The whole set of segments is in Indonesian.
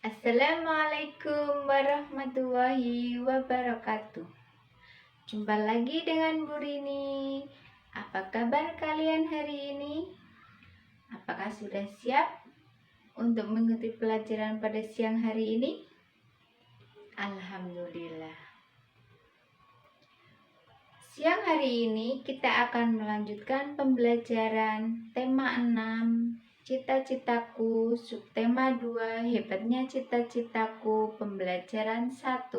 Assalamualaikum warahmatullahi wabarakatuh. Jumpa lagi dengan Bu Rini. Apa kabar kalian hari ini? Apakah sudah siap untuk mengikuti pelajaran pada siang hari ini? Alhamdulillah. Siang hari ini kita akan melanjutkan pembelajaran tema 6, cita-citaku, subtema 2, hebatnya cita-citaku, pembelajaran 1.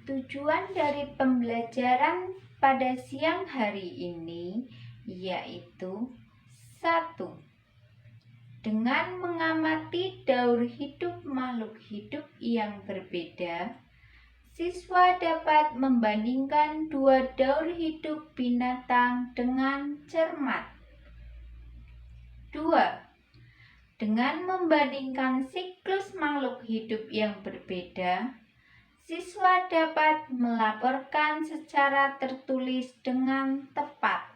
Tujuan dari pembelajaran pada siang hari ini yaitu 1. Dengan mengamati daur hidup makhluk hidup yang berbeda, siswa dapat membandingkan dua daur hidup binatang dengan cermat. 2. Dengan membandingkan siklus makhluk hidup yang berbeda, siswa dapat melaporkan secara tertulis dengan tepat.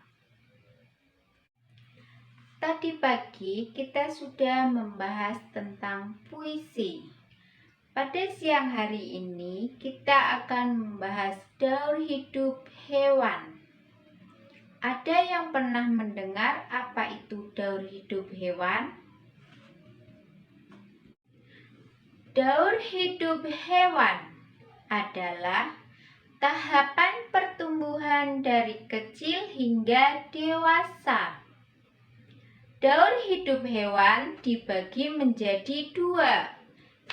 Tadi pagi kita sudah membahas tentang puisi. Pada siang hari ini kita akan membahas daur hidup hewan. Ada yang pernah mendengar apa itu daur hidup hewan? Daur hidup hewan adalah tahapan pertumbuhan dari kecil hingga dewasa. Daur hidup hewan dibagi menjadi dua,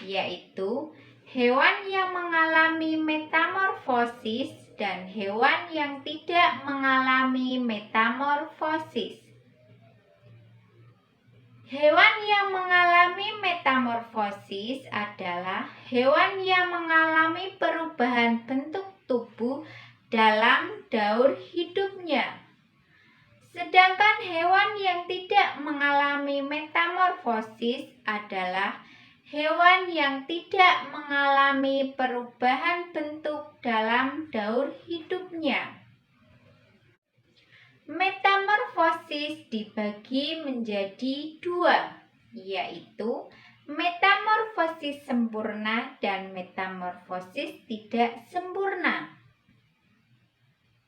yaitu hewan yang mengalami metamorfosis dan hewan yang tidak mengalami metamorfosis. Hewan yang mengalami metamorfosis adalah hewan yang mengalami perubahan bentuk tubuh dalam daur hidupnya. Sedangkan hewan yang tidak mengalami metamorfosis adalah hewan yang tidak mengalami perubahan bentuk dalam daur hidupnya. Metamorfosis dibagi menjadi dua, yaitu metamorfosis sempurna dan metamorfosis tidak sempurna.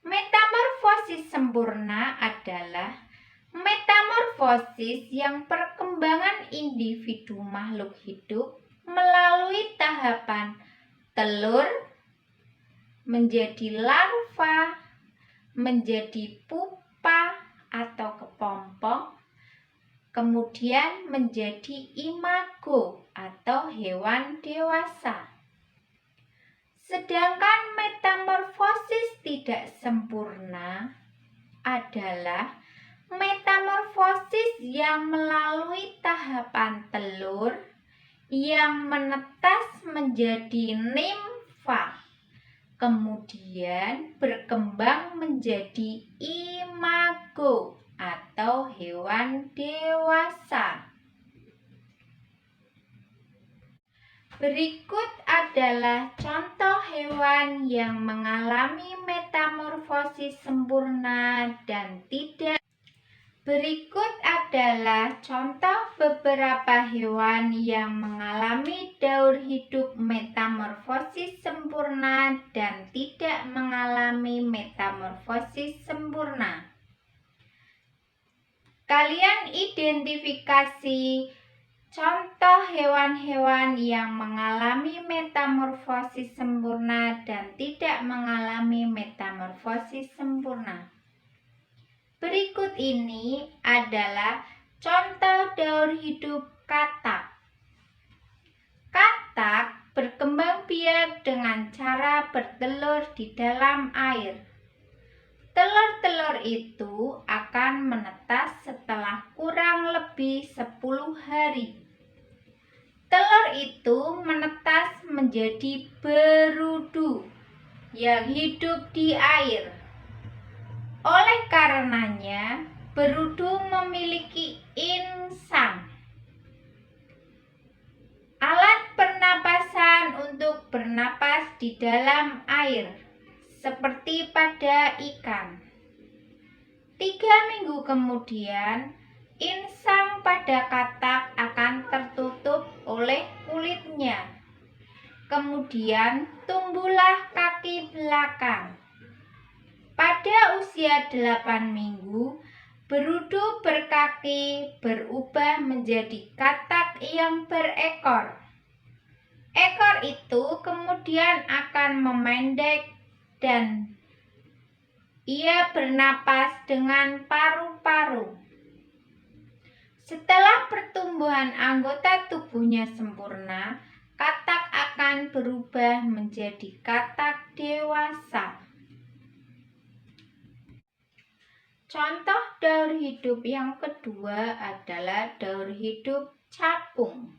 Metamorfosis sempurna adalah metamorfosis yang perkembangan individu makhluk hidup melalui tahapan telur menjadi larva, menjadi pupa atau kepompong, kemudian menjadi imago atau hewan dewasa. Sedangkan metamorfosis tidak sempurna adalah metamorfosis yang melalui tahapan telur yang menetas menjadi nimfa, kemudian berkembang menjadi imago atau hewan dewasa. Berikut adalah contoh hewan yang mengalami metamorfosis sempurna dan tidak. Berikut adalah contoh beberapa hewan yang mengalami daur hidup metamorfosis sempurna dan tidak mengalami metamorfosis sempurna. Kalian identifikasi contoh hewan-hewan yang mengalami metamorfosis sempurna dan tidak mengalami metamorfosis sempurna. Berikut ini adalah contoh daur hidup katak. Katak berkembang biak dengan cara bertelur di dalam air. Telur-telur itu akan menetas setelah kurang lebih 10 hari. Telur itu menetas menjadi berudu yang hidup di air. Oleh karenanya, berudu memiliki insang, alat pernapasan untuk bernapas di dalam air, seperti pada ikan. 3 minggu kemudian, insang pada katak akan tertutup oleh kemudian tumbuhlah kaki belakang. Pada usia 8 minggu, berudu berkaki berubah menjadi katak yang berekor. Ekor itu kemudian akan memendek dan ia bernapas dengan paru-paru. Setelah pertumbuhan anggota tubuhnya sempurna, katak akan berubah menjadi katak dewasa. Contoh daur hidup yang kedua adalah daur hidup capung.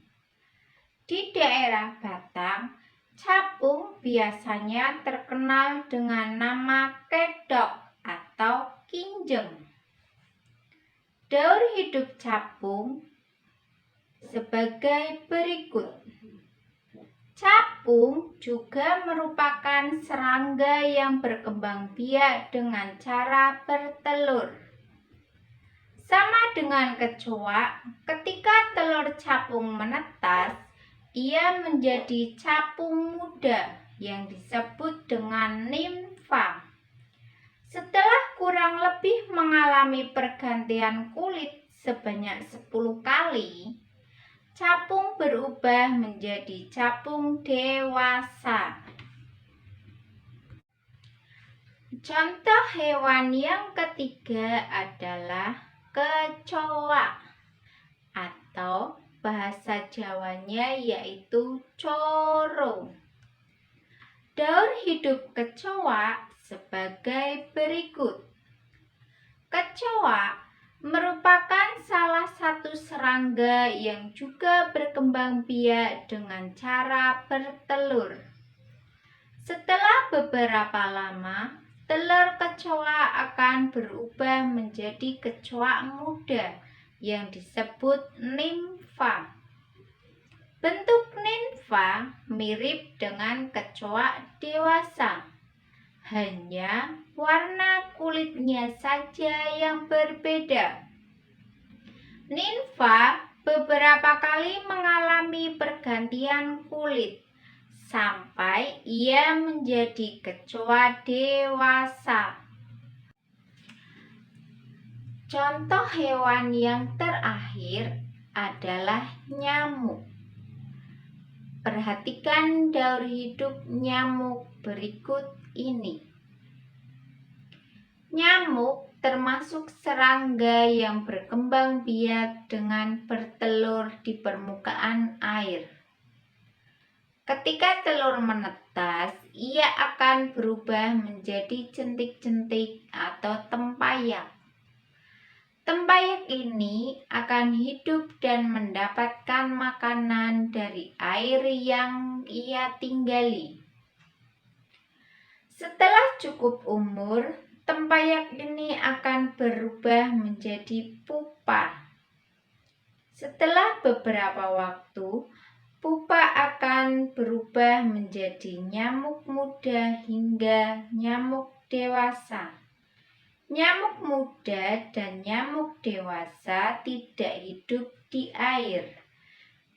Di daerah Batang, capung biasanya terkenal dengan nama kedok atau kinjeng. Daur hidup capung sebagai berikut. Capung juga merupakan serangga yang berkembang biak dengan cara bertelur. Sama dengan kecoa, ketika telur capung menetas, ia menjadi capung muda yang disebut dengan nimfa. Setelah kurang lebih mengalami pergantian kulit sebanyak 10 kali, capung berubah menjadi capung dewasa. Contoh hewan yang ketiga adalah kecoa atau bahasa Jawanya yaitu coro. Daur hidup kecoa sebagai berikut. Kecoa merupakan salah satu serangga yang juga berkembang biak dengan cara bertelur. Setelah beberapa lama, telur kecoa akan berubah menjadi kecoa muda yang disebut nimfa. Bentuk nimfa mirip dengan kecoa dewasa, hanya warna kulitnya saja yang berbeda. Nimfa beberapa kali mengalami pergantian kulit sampai ia menjadi kecoa dewasa. Contoh hewan yang terakhir adalah nyamuk. Perhatikan daur hidup nyamuk berikut ini. Nyamuk termasuk serangga yang berkembang biak dengan bertelur di permukaan air. Ketika telur menetas, ia akan berubah menjadi jentik-jentik atau tempayak. Tempayak ini akan hidup dan mendapatkan makanan dari air yang ia tinggali. Setelah cukup umur, tempayak ini akan berubah menjadi pupa. Setelah beberapa waktu, pupa akan berubah menjadi nyamuk muda hingga nyamuk dewasa. Nyamuk muda dan nyamuk dewasa tidak hidup di air.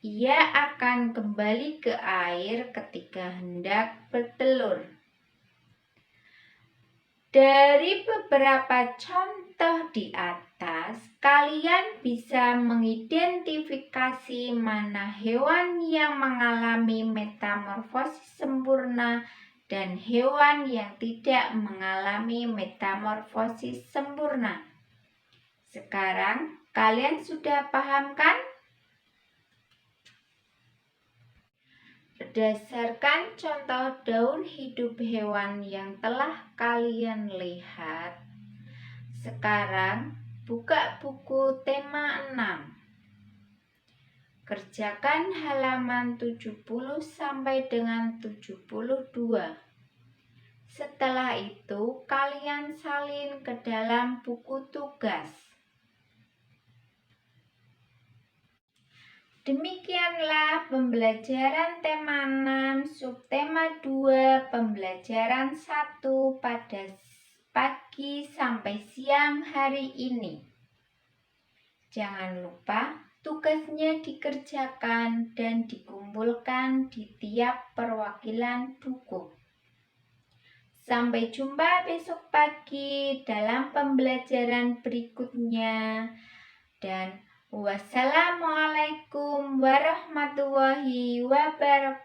Ia akan kembali ke air ketika hendak bertelur. Dari beberapa contoh di atas, kalian bisa mengidentifikasi mana hewan yang mengalami metamorfosis sempurna dan hewan yang tidak mengalami metamorfosis sempurna. Sekarang, kalian sudah paham kan? Berdasarkan contoh daur hidup hewan yang telah kalian lihat, sekarang buka buku tema 6. Kerjakan halaman 70 sampai dengan 72. Setelah itu, kalian salin ke dalam buku tugas. Demikianlah pembelajaran tema 6 subtema 2 pembelajaran 1 pada pagi sampai siang hari ini. Jangan lupa tugasnya dikerjakan dan dikumpulkan di tiap perwakilan dukun. Sampai jumpa besok pagi dalam pembelajaran berikutnya. Dan wassalamualaikum warahmatullahi wabarakatuh.